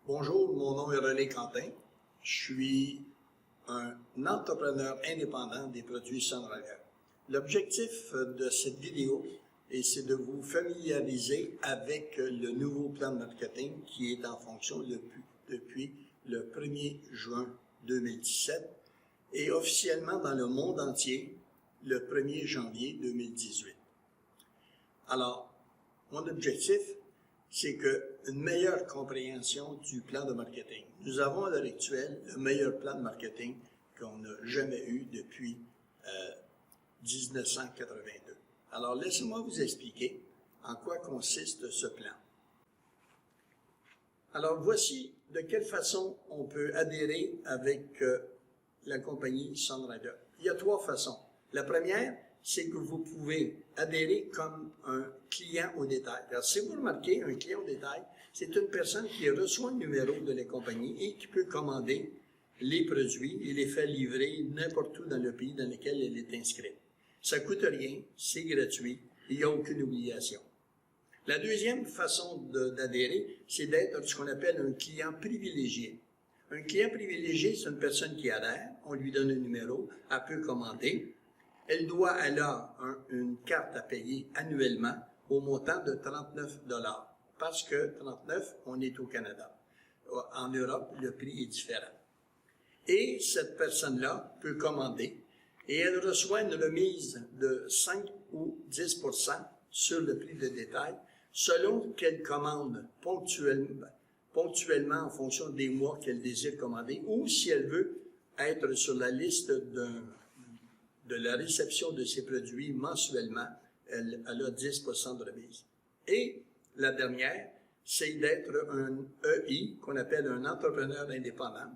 Bonjour, mon nom est René Quentin. Je suis un entrepreneur indépendant des produits Sunrider. L'objectif de cette vidéo, c'est de vous familiariser avec le nouveau plan de marketing qui est en fonction depuis le 1er juin 2017 et officiellement dans le monde entier le 1er janvier 2018. Alors, mon objectif, c'est une meilleure compréhension du plan de marketing. Nous avons à l'heure actuelle le meilleur plan de marketing qu'on n'a jamais eu depuis 1982. Alors, laissez-moi vous expliquer en quoi consiste ce plan. Alors, voici de quelle façon on peut adhérer avec la compagnie Sunrider. Il y a 3 façons. La première, c'est que vous pouvez adhérer comme un client au détail. Alors, si vous remarquez, un client au détail, c'est une personne qui reçoit le numéro de la compagnie et qui peut commander les produits et les faire livrer n'importe où dans le pays dans lequel elle est inscrite. Ça coûte rien, c'est gratuit, il n'y a aucune obligation. La deuxième façon d'adhérer, c'est d'être ce qu'on appelle un client privilégié. Un client privilégié, c'est une personne qui adhère, on lui donne un numéro, elle peut commander. Elle a une carte à payer annuellement au montant de 39 $. Parce que 39, on est au Canada. En Europe, le prix est différent. Et cette personne-là peut commander et elle reçoit une remise de 5 ou 10% sur le prix de détail selon qu'elle commande ponctuellement en fonction des mois qu'elle désire commander ou si elle veut être sur la liste de la réception de ces produits mensuellement, elle a 10% de remise. Et la dernière, c'est d'être un EI, qu'on appelle un entrepreneur indépendant.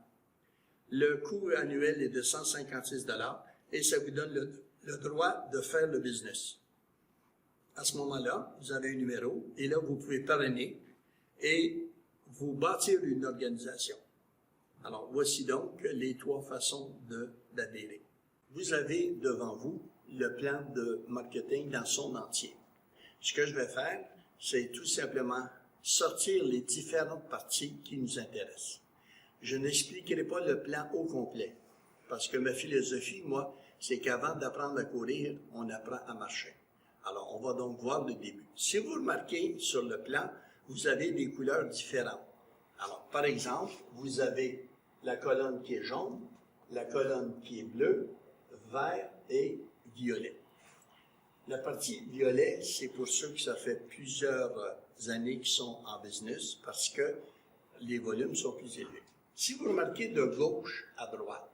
Le coût annuel est de 156 $ et ça vous donne le droit de faire le business. À ce moment-là, vous avez un numéro et là, vous pouvez parrainer et vous bâtir une organisation. Alors, voici donc les 3 façons d'adhérer. Vous avez devant vous le plan de marketing dans son entier. Ce que je vais faire, c'est tout simplement sortir les différentes parties qui nous intéressent. Je n'expliquerai pas le plan au complet, parce que ma philosophie, moi, c'est qu'avant d'apprendre à courir, on apprend à marcher. Alors, on va donc voir le début. Si vous remarquez sur le plan, vous avez des couleurs différentes. Alors, par exemple, vous avez la colonne qui est jaune, la colonne qui est bleue, vert et violet. La partie violet, c'est pour ceux que ça fait plusieurs années qu'ils sont en business parce que les volumes sont plus élevés. Si vous remarquez de gauche à droite,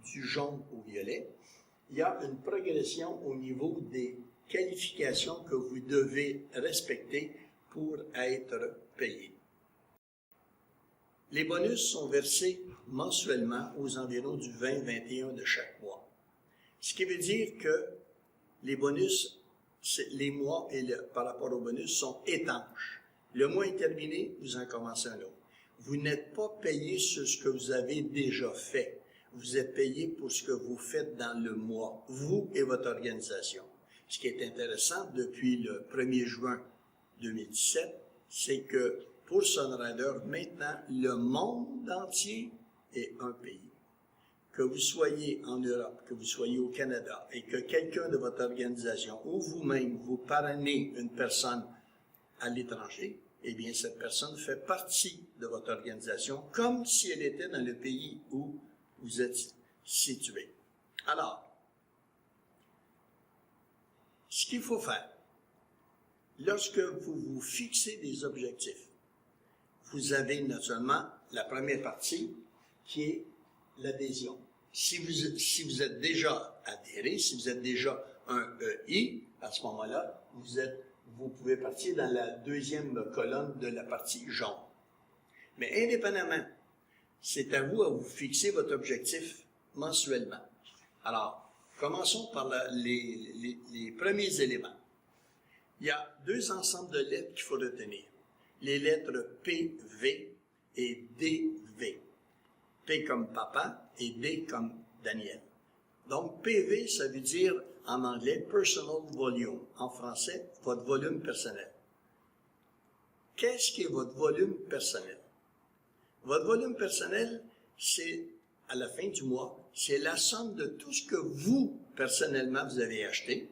du jaune au violet, il y a une progression au niveau des qualifications que vous devez respecter pour être payé. Les bonus sont versés mensuellement aux environs du 20-21 de chaque mois. Ce qui veut dire que les bonus, les mois par rapport aux bonus sont étanches. Le mois est terminé, vous en commencez un autre. Vous n'êtes pas payé sur ce que vous avez déjà fait. Vous êtes payé pour ce que vous faites dans le mois, vous et votre organisation. Ce qui est intéressant depuis le 1er juin 2017, c'est que pour Sunrider, maintenant, le monde entier est un pays. Que vous soyez en Europe, que vous soyez au Canada, et que quelqu'un de votre organisation ou vous-même vous parrainez une personne à l'étranger, eh bien, cette personne fait partie de votre organisation comme si elle était dans le pays où vous êtes situé. Alors, ce qu'il faut faire, lorsque vous vous fixez des objectifs, vous avez naturellement la première partie qui est l'adhésion. Si vous êtes déjà adhéré, si vous êtes déjà un EI, à ce moment-là, vous pouvez partir dans la deuxième colonne de la partie jaune. Mais indépendamment, c'est à vous fixer votre objectif mensuellement. Alors, commençons par les premiers éléments. Il y a 2 ensembles de lettres qu'il faut retenir. Les lettres P, V et D, V. P comme papa et D comme Daniel. Donc, PV, ça veut dire en anglais Personal Volume. En français, votre volume personnel. Qu'est-ce qui est votre volume personnel? Votre volume personnel, c'est, à la fin du mois, c'est la somme de tout ce que vous, personnellement, vous avez acheté,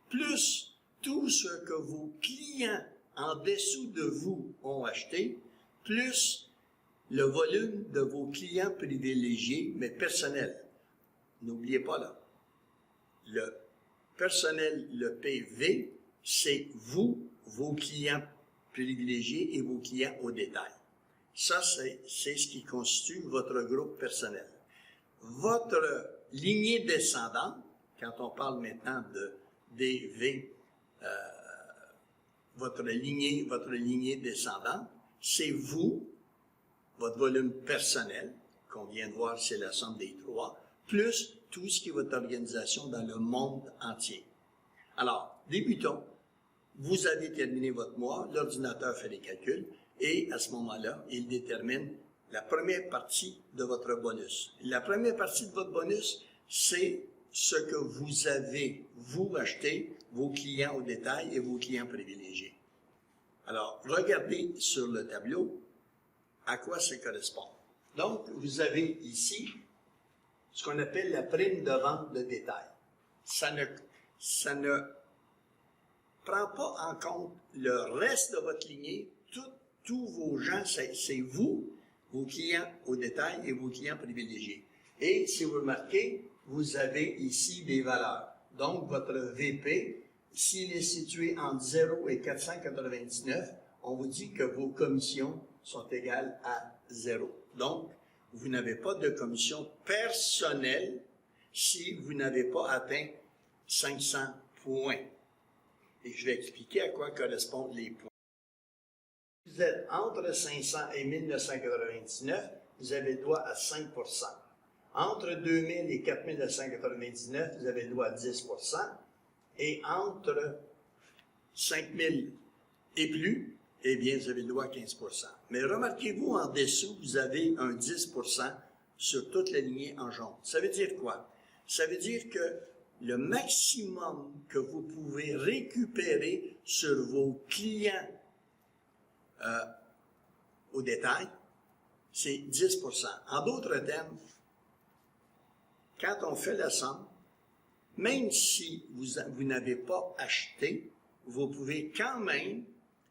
plus tout ce que vos clients en dessous de vous ont acheté, plus le volume de vos clients privilégiés, mais personnels. N'oubliez pas là, le personnel, le PV, c'est vous, vos clients privilégiés et vos clients au détail. Ça, c'est ce qui constitue votre groupe personnel. Votre lignée descendante, quand on parle maintenant de DV, votre lignée descendante, c'est vous, votre volume personnel, qu'on vient de voir, c'est la somme des trois, plus tout ce qui est votre organisation dans le monde entier. Alors, débutons. Vous avez terminé votre mois, l'ordinateur fait les calculs, et à ce moment-là, il détermine la première partie de votre bonus. La première partie de votre bonus, c'est ce que vous avez, vous, acheté, vos clients au détail et vos clients privilégiés. Alors, regardez sur le tableau à quoi ça correspond. Donc, vous avez ici ce qu'on appelle la prime de vente de détail. Ça ne prend pas en compte le reste de votre lignée. Tous vos gens, c'est vous, vos clients au détail et vos clients privilégiés. Et si vous remarquez, vous avez ici des valeurs. Donc, votre VP, s'il est situé entre 0 et 499, on vous dit que vos commissions sont égales à 0. Donc, vous n'avez pas de commission personnelle si vous n'avez pas atteint 500 points. Et je vais expliquer à quoi correspondent les points. Si vous êtes entre 500 et 1999, vous avez le droit à 5 %. Entre 2000 et 4999, vous avez le droit à 10 %. Et entre 5000 et plus, eh bien, vous avez le droit à 15 %. Mais remarquez-vous, en dessous, vous avez un 10 % sur toute la lignée en jaune. Ça veut dire quoi? Ça veut dire que le maximum que vous pouvez récupérer sur vos clients au détail, c'est 10 %. En d'autres termes, quand on fait la somme, même si vous n'avez pas acheté, vous pouvez quand même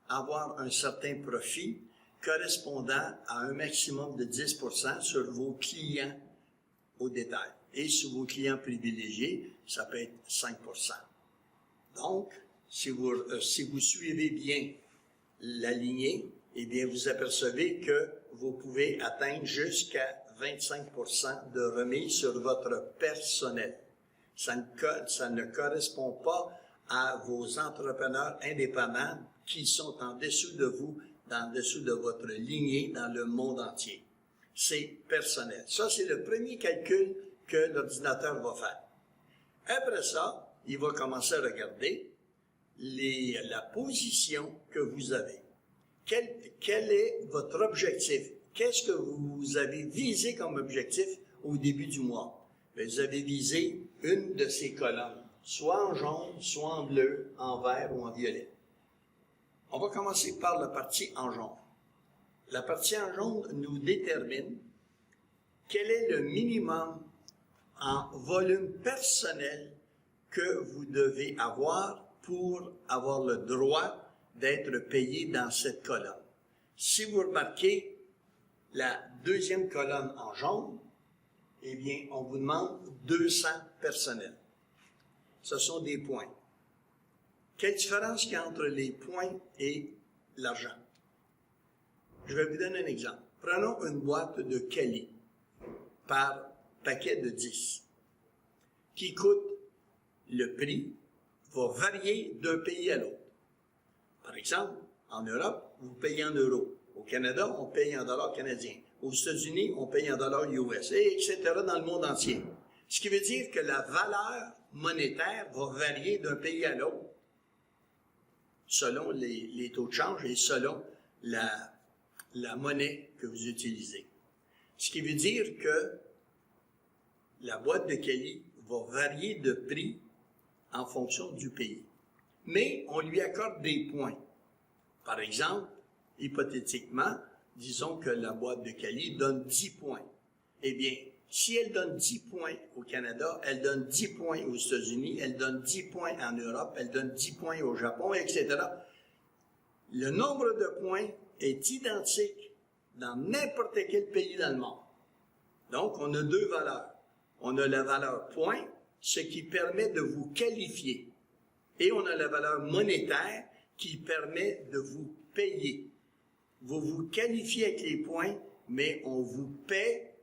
avoir un certain profit correspondant à un maximum de 10 % sur vos clients au détail. Et sur vos clients privilégiés, ça peut être 5 %. Donc, si vous suivez bien la lignée, eh bien, vous apercevez que vous pouvez atteindre jusqu'à 25 % de remise sur votre personnel. Ça ne correspond pas à vos entrepreneurs indépendants qui sont en dessous de vous, en dessous de votre lignée dans le monde entier. C'est personnel. Ça, c'est le premier calcul que l'ordinateur va faire. Après ça, il va commencer à regarder la position que vous avez. Quel est votre objectif? Qu'est-ce que vous avez visé comme objectif au début du mois? Bien, vous avez visé une de ces colonnes, soit en jaune, soit en bleu, en vert ou en violet. On va commencer par la partie en jaune. La partie en jaune nous détermine quel est le minimum en volume personnel que vous devez avoir pour avoir le droit d'être payé dans cette colonne. Si vous remarquez la deuxième colonne en jaune, eh bien, on vous demande 200 personnels. Ce sont des points. Quelle différence il y a entre les points et l'argent? Je vais vous donner un exemple. Prenons une boîte de Cali par paquet de 10, qui coûte, le prix va varier d'un pays à l'autre. Par exemple, en Europe, vous payez en euros. Au Canada, on paye en dollars canadiens. Aux États-Unis, on paye en dollars US, etc. dans le monde entier. Ce qui veut dire que la valeur monétaire va varier d'un pays à l'autre selon les taux de change et selon la monnaie que vous utilisez. Ce qui veut dire que la boîte de Cali va varier de prix en fonction du pays. Mais on lui accorde des points. Par exemple, hypothétiquement, disons que la boîte de Cali donne 10 points. Eh bien, si elle donne 10 points au Canada, elle donne 10 points aux États-Unis, elle donne 10 points en Europe, elle donne 10 points au Japon, etc. Le nombre de points est identique dans n'importe quel pays dans le monde. Donc, on a deux valeurs. On a la valeur point, ce qui permet de vous qualifier. Et on a la valeur monétaire qui permet de vous payer. Vous vous qualifiez avec les points, mais on vous paie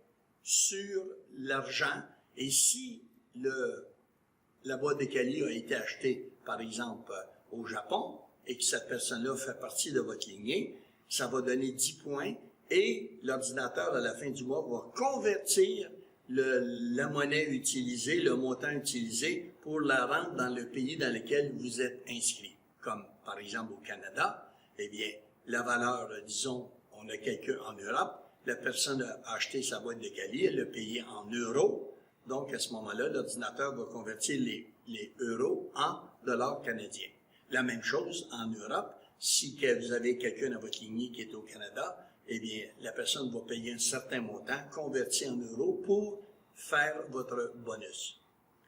sur l'argent. Et si la boîte de Cali a été achetée, par exemple, au Japon, et que cette personne-là fait partie de votre lignée, ça va donner 10 points, et l'ordinateur, à la fin du mois, va convertir la monnaie utilisée, le montant utilisé, pour la rendre dans le pays dans lequel vous êtes inscrit. Comme, par exemple, au Canada, eh bien, la valeur, disons, on a quelqu'un en Europe, la personne a acheté sa boîte de Cali, elle l'a payé en euros. Donc, à ce moment-là, l'ordinateur va convertir les euros en dollars canadiens. La même chose en Europe. Si vous avez quelqu'un dans votre lignée qui est au Canada, eh bien, la personne va payer un certain montant converti en euros pour faire votre bonus.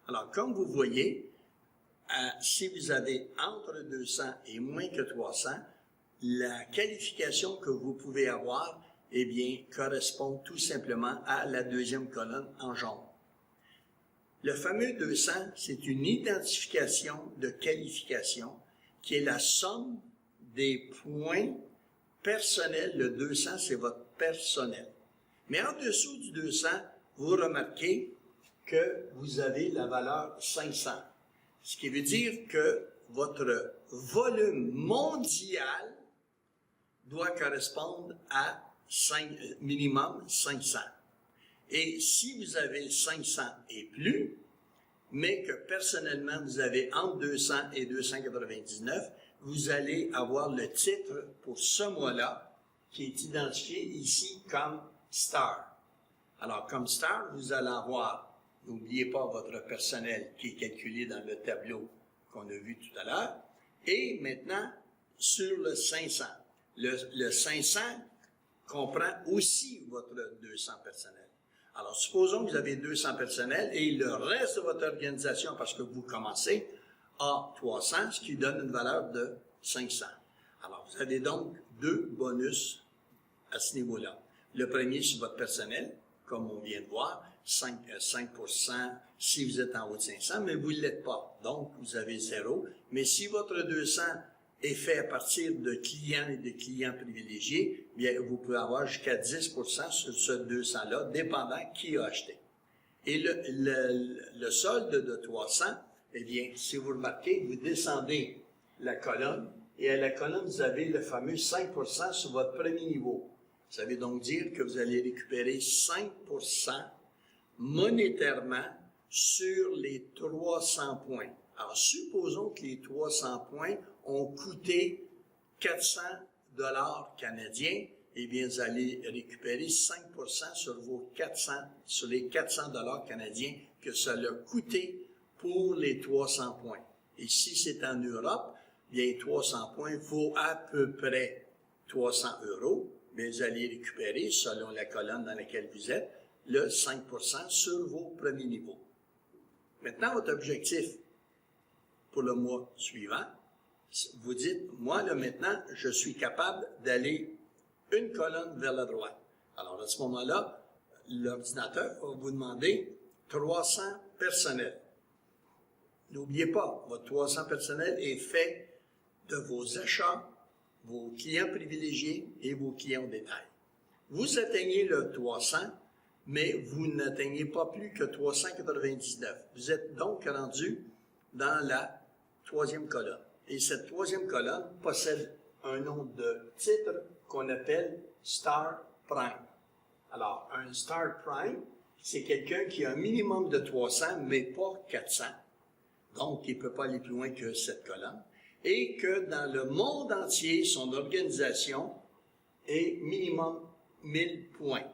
Alors, comme vous voyez, si vous avez entre 200 et moins que 300, la qualification que vous pouvez avoir, eh bien, correspond tout simplement à la deuxième colonne en jaune. Le fameux 200, c'est une identification de qualification qui est la somme des points personnels. Le 200, c'est votre personnel. Mais en dessous du 200, vous remarquez que vous avez la valeur 500. Ce qui veut dire que votre volume mondial doit correspondre à minimum 500. Et si vous avez 500 et plus, mais que personnellement vous avez entre 200 et 299, vous allez avoir le titre pour ce mois-là qui est identifié ici comme Star. Alors, comme Star, vous allez avoir, n'oubliez pas votre personnel qui est calculé dans le tableau qu'on a vu tout à l'heure, et maintenant, sur le 500. Le 500 comprend aussi votre 200 personnel. Alors, supposons que vous avez 200 personnels et le reste de votre organisation, parce que vous commencez, a 300, ce qui donne une valeur de 500. Alors, vous avez donc deux bonus à ce niveau-là. Le premier, c'est votre personnel, comme on vient de voir, 5% si vous êtes en haut de 500, mais vous ne l'êtes pas. Donc, vous avez 0. Mais si votre 200 est fait à partir de clients et de clients privilégiés, bien, vous pouvez avoir jusqu'à 10% sur ce 200-là, dépendant qui a acheté. Et le solde de 300, eh bien, si vous remarquez, vous descendez la colonne, et à la colonne, vous avez le fameux 5% sur votre premier niveau. Ça veut donc dire que vous allez récupérer 5% monétairement sur les 300 points. Alors, supposons que les 300 points ont coûté 400 $ canadiens, eh bien, vous allez récupérer 5% sur les 400 $ canadiens que ça a coûté pour les 300 points. Et si c'est en Europe, bien, 300 points vaut à peu près 300 €, mais vous allez récupérer, selon la colonne dans laquelle vous êtes, le 5% sur vos premiers niveaux. Maintenant, votre objectif pour le mois suivant, vous dites, moi, là, maintenant, je suis capable d'aller une colonne vers la droite. Alors, à ce moment-là, l'ordinateur va vous demander 300 personnels. N'oubliez pas, votre 300 personnels est fait de vos achats, vos clients privilégiés et vos clients au détail. Vous atteignez le 300, mais vous n'atteignez pas plus que 399. Vous êtes donc rendu dans la troisième colonne. Et cette troisième colonne possède un nom de titre qu'on appelle Star Prime. Alors, un Star Prime, c'est quelqu'un qui a un minimum de 300, mais pas 400. Donc, il ne peut pas aller plus loin que cette colonne. Et que dans le monde entier, son organisation est minimum 1000 points.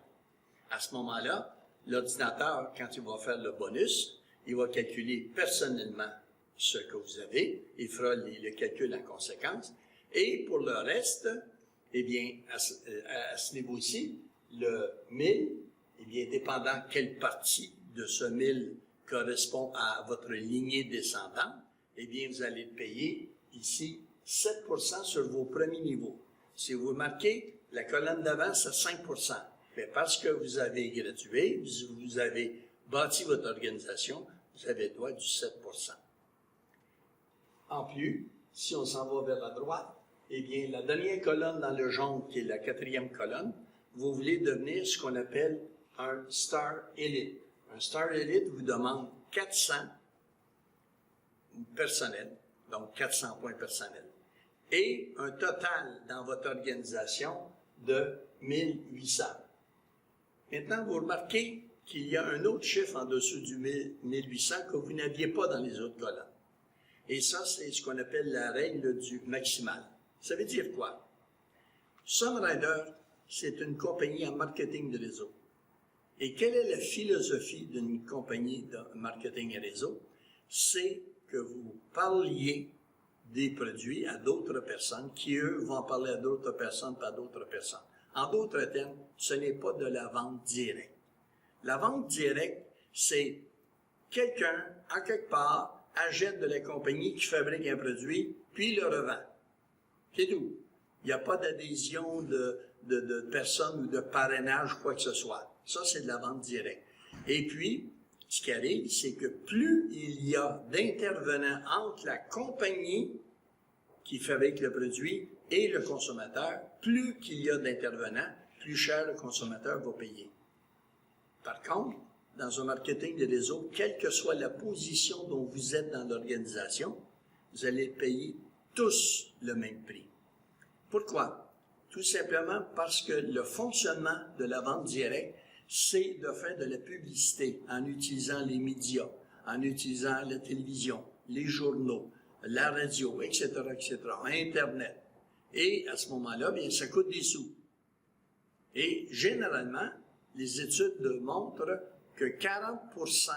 À ce moment-là, l'ordinateur, quand il va faire le bonus, il va calculer personnellement ce que vous avez, il fera le calcul en conséquence, et pour le reste, eh bien, à ce niveau-ci, le 1000, eh bien, dépendant quelle partie de ce 1000 correspond à votre lignée descendante, eh bien, vous allez payer ici 7% sur vos premiers niveaux. Si vous marquez, la colonne d'avant, c'est 5%. Mais parce que vous avez gradué, vous avez bâti votre organisation, vous avez le droit du 7%. En plus, si on s'en va vers la droite, eh bien, la dernière colonne dans le jaune, qui est la 4e colonne, vous voulez devenir ce qu'on appelle un Star Elite. Un Star Elite vous demande 400 personnels, donc 400 points personnels, et un total dans votre organisation de 1800. Maintenant, vous remarquez qu'il y a un autre chiffre en dessous du 1800 que vous n'aviez pas dans les autres colonnes. Et ça, c'est ce qu'on appelle la règle du maximal. Ça veut dire quoi? Sunrider, c'est une compagnie en marketing de réseau. Et quelle est la philosophie d'une compagnie de marketing et réseau? C'est que vous parliez des produits à d'autres personnes qui, eux, vont en parler à d'autres personnes par d'autres personnes. En d'autres termes, ce n'est pas de la vente directe. La vente directe, c'est quelqu'un, à quelque part, achète de la compagnie qui fabrique un produit, puis le revend. C'est tout. Il n'y a pas d'adhésion de personnes ou de parrainage, quoi que ce soit. Ça, c'est de la vente directe. Et puis, ce qui arrive, c'est que plus il y a d'intervenants entre la compagnie qui fabrique le produit et le consommateur, plus qu'il y a d'intervenants, plus cher le consommateur va payer. Par contre, dans un marketing de réseau, quelle que soit la position dont vous êtes dans l'organisation, vous allez payer tous le même prix. Pourquoi? Tout simplement parce que le fonctionnement de la vente directe, c'est de faire de la publicité en utilisant les médias, en utilisant la télévision, les journaux, la radio, etc., Internet. Et à ce moment-là, bien, ça coûte des sous. Et généralement, les études montrent que 40%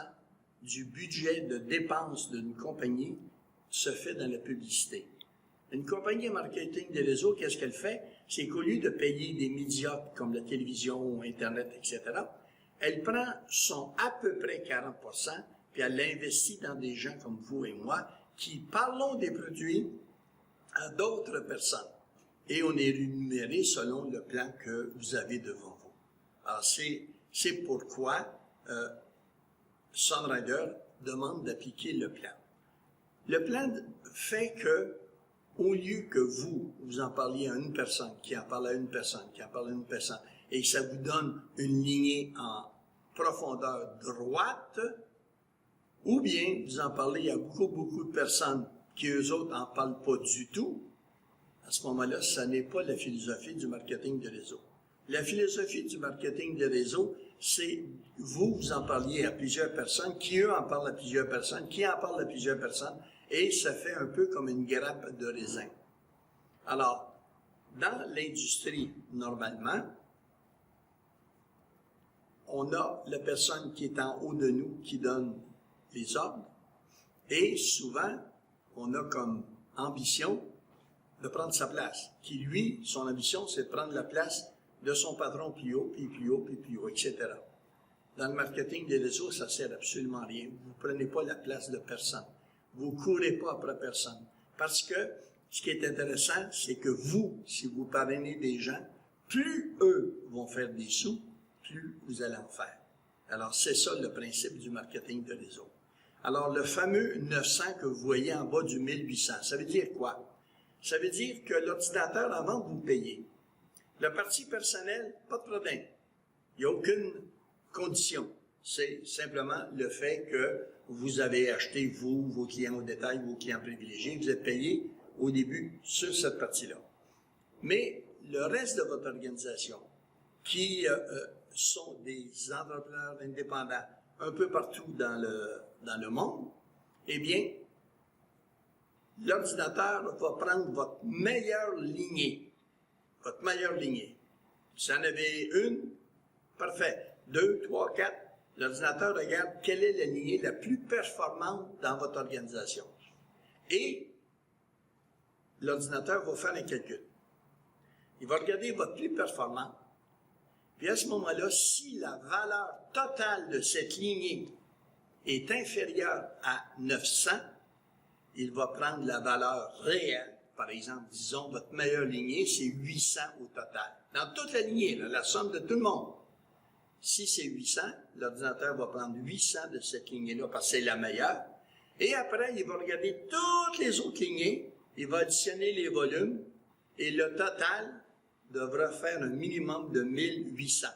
du budget de dépenses d'une compagnie se fait dans la publicité. Une compagnie de marketing des réseaux, qu'est-ce qu'elle fait? C'est qu'au lieu de payer des médias comme la télévision, Internet, etc., elle prend son à peu près 40%, puis elle l'investit dans des gens comme vous et moi qui parlons des produits à d'autres personnes. Et on est rémunéré selon le plan que vous avez devant vous. Alors, c'est pourquoi Sunrider demande d'appliquer le plan. Le plan fait que, au lieu que vous en parliez à une personne, qui en parle à une personne, qui en parle à une personne, et que ça vous donne une lignée en profondeur droite, ou bien vous en parlez à beaucoup de personnes qui, eux autres, n'en parlent pas du tout, à ce moment-là, ça n'est pas la philosophie du marketing de réseau. La philosophie du marketing de réseau, c'est vous en parliez à plusieurs personnes, qui eux en parlent à plusieurs personnes, qui en parlent à plusieurs personnes, et ça fait un peu comme une grappe de raisin. Alors, dans l'industrie, normalement, on a la personne qui est en haut de nous qui donne les ordres, et souvent, on a comme ambition de prendre sa place, qui lui, son ambition, c'est de prendre la place de son patron plus haut, puis plus haut, puis plus haut, etc. Dans le marketing des réseaux, ça ne sert absolument à rien. Vous ne prenez pas la place de personne. Vous ne courez pas après personne. Parce que ce qui est intéressant, c'est que vous, si vous parrainez des gens, plus eux vont faire des sous, plus vous allez en faire. Alors, c'est ça le principe du marketing de réseau. Alors, le fameux 900 que vous voyez en bas du 1800, ça veut dire quoi? Ça veut dire que l'ordinateur, avant de vous payer, la partie personnelle, pas de problème. Il n'y a aucune condition. C'est simplement le fait que vous avez acheté, vous, vos clients au détail, vos clients privilégiés, vous êtes payé au début sur cette partie-là. Mais le reste de votre organisation, qui sont des entrepreneurs indépendants un peu partout dans le monde, eh bien, l'ordinateur va prendre votre meilleure lignée. Votre meilleure lignée. Si vous en avez une, parfait. 2, 3, 4, l'ordinateur regarde quelle est la lignée la plus performante dans votre organisation. Et l'ordinateur va faire un calcul. Il va regarder votre plus performant. Puis à ce moment-là, si la valeur totale de cette lignée est inférieure à 900, il va prendre la valeur réelle. Par exemple, disons, votre meilleure lignée, c'est 800 au total. Dans toute la lignée, là, la somme de tout le monde. Si c'est 800, l'ordinateur va prendre 800 de cette lignée-là parce que c'est la meilleure. Et après, il va regarder toutes les autres lignées, il va additionner les volumes, et le total devra faire un minimum de 1800.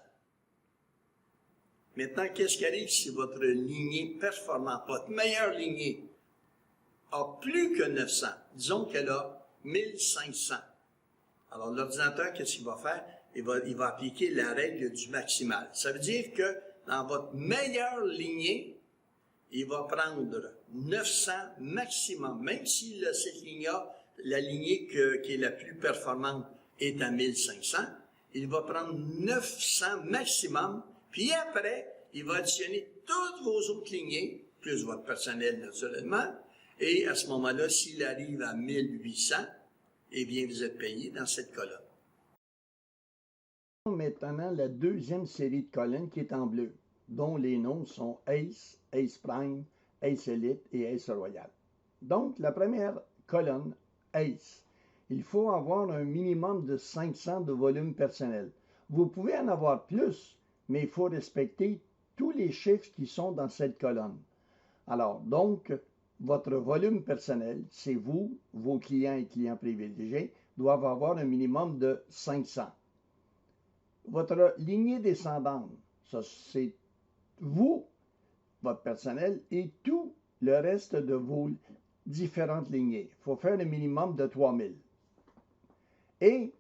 Maintenant, qu'est-ce qui arrive si votre lignée performante, votre meilleure lignée, a plus que 900? Disons qu'elle a 1500. Alors, l'ordinateur, qu'est-ce qu'il va faire? Il va appliquer la règle du maximal. Ça veut dire que dans votre meilleure lignée, il va prendre 900 maximum, même si cette ligne-là, la lignée qui est la plus performante est à 1500, il va prendre 900 maximum, puis après, il va additionner toutes vos autres lignées, plus votre personnel naturellement, et à ce moment-là, s'il arrive à 1800, eh bien, vous êtes payé dans cette colonne. Maintenant, la deuxième série de colonnes qui est en bleu, dont les noms sont Ace, Ace Prime, Ace Elite et Ace Royal. Donc, la première colonne, Ace, il faut avoir un minimum de 500 de volume personnel. Vous pouvez en avoir plus, mais il faut respecter tous les chiffres qui sont dans cette colonne. Alors, donc, votre volume personnel, c'est vous, vos clients et clients privilégiés, doivent avoir un minimum de 500. Votre lignée descendante, ça c'est vous, votre personnel et tout le reste de vos différentes lignées. Il faut faire un minimum de 3000. Et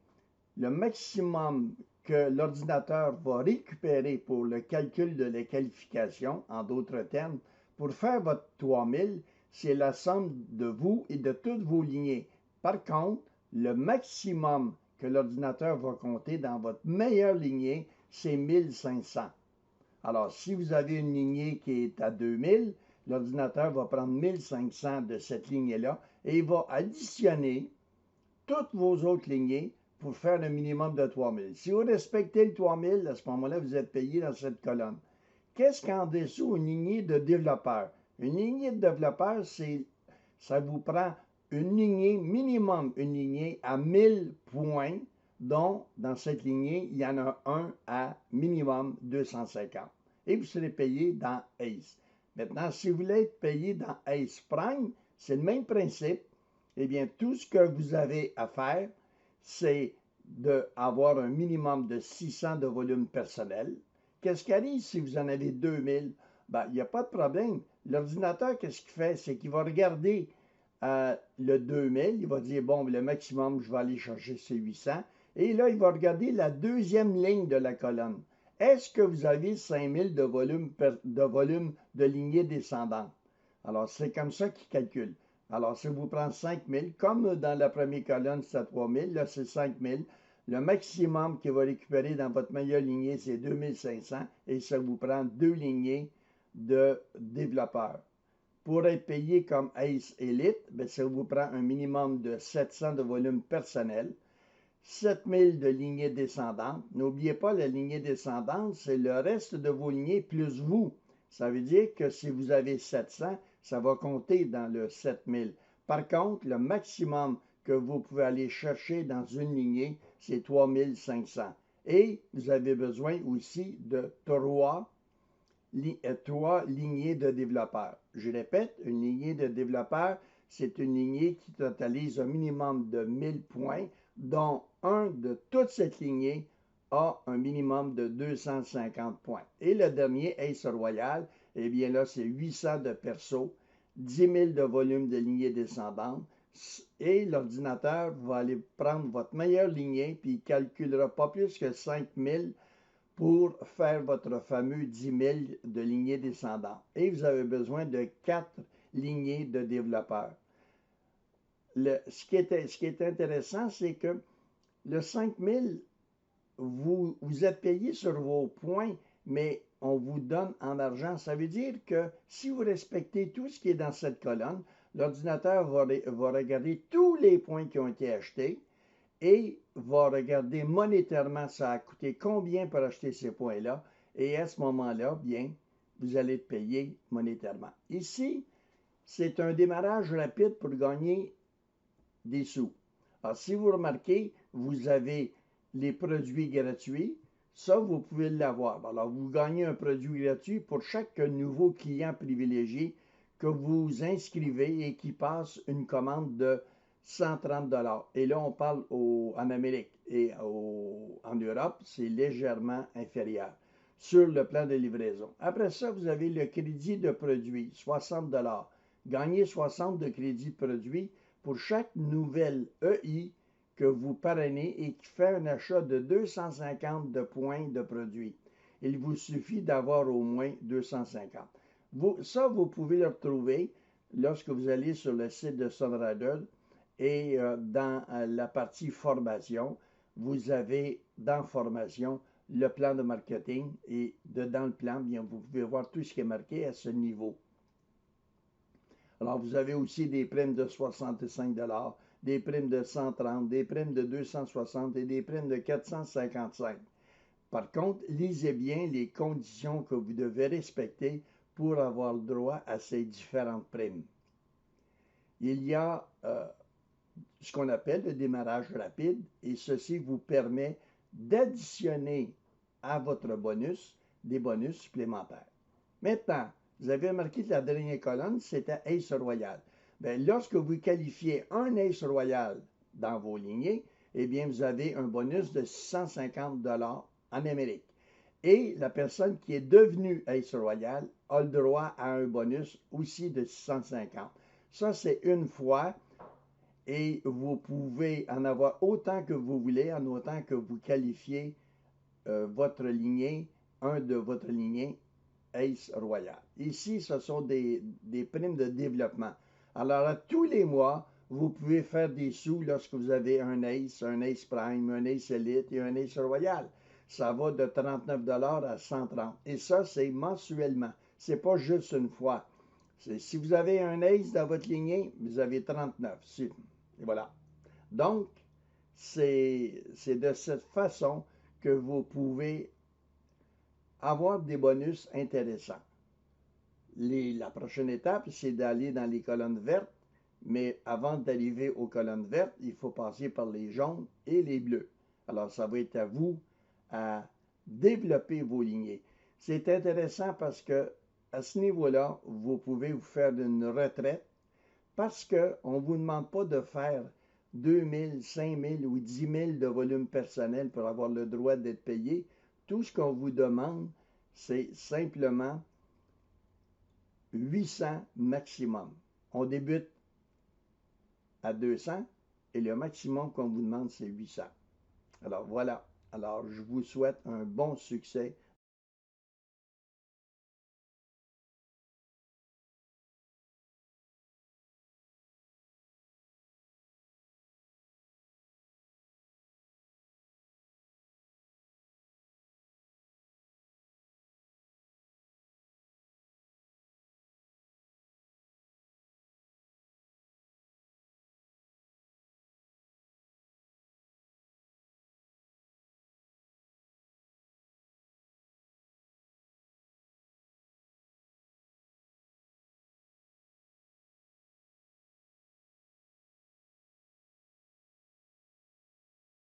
le maximum que l'ordinateur va récupérer pour le calcul de la qualification, en d'autres termes, pour faire votre 3000, c'est la somme de vous et de toutes vos lignées. Par contre, le maximum que l'ordinateur va compter dans votre meilleure lignée, c'est 1500. Alors, si vous avez une lignée qui est à 2000, l'ordinateur va prendre 1500 de cette lignée-là et il va additionner toutes vos autres lignées pour faire un minimum de 3000. Si vous respectez le 3000, à ce moment-là, vous êtes payé dans cette colonne. Qu'est-ce qu'en dessous une lignée de développeur? Une lignée de développeur, ça vous prend une lignée, minimum une lignée à 1000 points, dont dans cette lignée, il y en a un à minimum 250. Et vous serez payé dans Ace. Maintenant, si vous voulez être payé dans Ace Prime, c'est le même principe. Eh bien, tout ce que vous avez à faire, c'est d'avoir un minimum de 600 de volume personnel. Qu'est-ce qui arrive si vous en avez 2000? Ben, il n'y a pas de problème. L'ordinateur, qu'est-ce qu'il fait? C'est qu'il va regarder le 2000, il va dire, bon, le maximum, je vais aller chercher c'est 800. Et là, il va regarder la deuxième ligne de la colonne. Est-ce que vous avez 5000 de volume de lignée descendante? Alors, c'est comme ça qu'il calcule. Alors, si vous prenez 5000, comme dans la première colonne, c'est à 3000, là, c'est 5000. Le maximum qu'il va récupérer dans votre meilleure lignée, c'est 2500 et ça vous prend 2 lignées de développeurs. Pour être payé comme Ace Elite, bien, ça vous prend un minimum de 700 de volume personnel, 7000 de lignée descendante. N'oubliez pas, la lignée descendante, c'est le reste de vos lignées plus vous. Ça veut dire que si vous avez 700, ça va compter dans le 7000. Par contre, le maximum que vous pouvez aller chercher dans une lignée, c'est 3500. Et vous avez besoin aussi de 3 lignées de développeurs. Je répète, une lignée de développeurs, c'est une lignée qui totalise un minimum de 1000 points, dont un de toute cette lignée a un minimum de 250 points. Et le dernier, Ace Royal, eh bien là, c'est 800 de perso, 10 000 de volume de lignée descendante, et l'ordinateur va aller prendre votre meilleure lignée, puis il ne calculera pas plus que 5000 pour faire votre fameux 10 000 de lignée descendante. Et vous avez besoin de 4 lignées de développeurs. Ce qui est intéressant, c'est que le 5000, vous êtes payé sur vos points, mais on vous donne en argent. Ça veut dire que si vous respectez tout ce qui est dans cette colonne, l'ordinateur va regarder tous les points qui ont été achetés et va regarder monétairement ça a coûté combien pour acheter ces points-là. Et à ce moment-là, bien, vous allez être payé monétairement. Ici, c'est un démarrage rapide pour gagner des sous. Alors, si vous remarquez, vous avez les produits gratuits. Ça, vous pouvez l'avoir. Alors, vous gagnez un produit gratuit pour chaque nouveau client privilégié que vous inscrivez et qui passe une commande de 130 $. Et là, on parle en Amérique et en Europe, c'est légèrement inférieur sur le plan de livraison. Après ça, vous avez le crédit de produit, 60 $. Gagnez 60 de crédit de produit pour chaque nouvelle EI que vous parrainez et qui fait un achat de 250 de points de produit. Il vous suffit d'avoir au moins 250. Ça, vous pouvez le retrouver lorsque vous allez sur le site de Sunrider et dans la partie formation, vous avez dans formation le plan de marketing et dans le plan, bien, vous pouvez voir tout ce qui est marqué à ce niveau. Alors, vous avez aussi des primes de 65 $, des primes de 130, des primes de 260 et des primes de 455. Par contre, lisez bien les conditions que vous devez respecter pour avoir le droit à ces différentes primes. Il y a ce qu'on appelle le démarrage rapide et ceci vous permet d'additionner à votre bonus des bonus supplémentaires. Maintenant, vous avez remarqué que la dernière colonne, c'était Ace Royal. Bien, lorsque vous qualifiez un Ace Royal dans vos lignées, eh bien, vous avez un bonus de 650 $ en Amérique. Et la personne qui est devenue Ace Royal a le droit à un bonus aussi de 650. Ça, c'est une fois et vous pouvez en avoir autant que vous voulez, en autant que vous qualifiez votre lignée, un de votre lignée Ace Royal. Ici, ce sont des primes de développement. Alors, à tous les mois, vous pouvez faire des sous lorsque vous avez un Ace Prime, un Ace Elite et un Ace Royal. Ça va de 39 $ à 130. Et ça, c'est mensuellement. C'est pas juste une fois. Si vous avez un Ace dans votre lignée, vous avez 39. Et voilà. Donc, c'est de cette façon que vous pouvez avoir des bonus intéressants. La prochaine étape, c'est d'aller dans les colonnes vertes, mais avant d'arriver aux colonnes vertes, il faut passer par les jaunes et les bleus. Alors, ça va être à vous à développer vos lignées. C'est intéressant parce que à ce niveau-là, vous pouvez vous faire une retraite parce qu'on ne vous demande pas de faire 2 000, 5 000 ou 10 000 de volume personnel pour avoir le droit d'être payé. Tout ce qu'on vous demande, c'est simplement 800 maximum. On débute à 200 et le maximum qu'on vous demande, c'est 800. Alors voilà. Alors je vous souhaite un bon succès